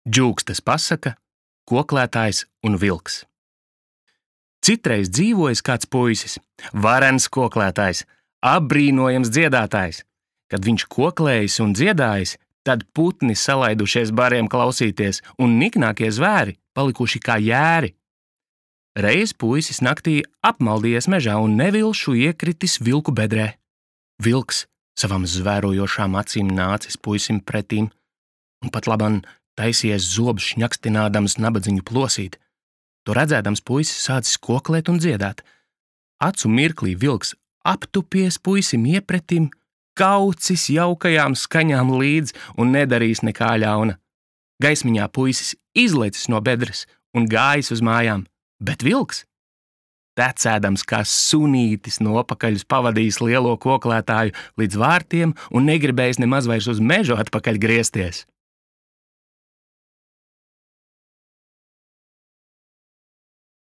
Džūkstas pasaka, koklētājs un vilks. Citreiz dzīvojis kāds puisis, varens koklētājs, apbrīnojams dziedātājs. Kad viņš koklējis un dziedājis, tad putni salaidušies bariem klausīties un niknākie zvēri palikuši kā jēri. Reiz puisis naktī apmaldījies mežā un nevilšu iekritis vilku bedrē. Vilks savam zvērojošām acīm nācis puisim pretīm un pat laban taisies zobus šņakstinādams nabadziņu plosīt. To redzēdams puisis sācis koklēt un dziedāt. Acu mirklī vilks aptupies puisim iepretim, kaucis jaukajām skaņām līdz un nedarīs nekā ļauna. Gaismiņā puisis izlecis no bedres un gājis uz mājām, bet vilks, tecēdams kā sunītis nopakaļus pavadījis lielo koklētāju līdz vārtiem un negribējis nemaz vairs uz mežu atpakaļ griezties.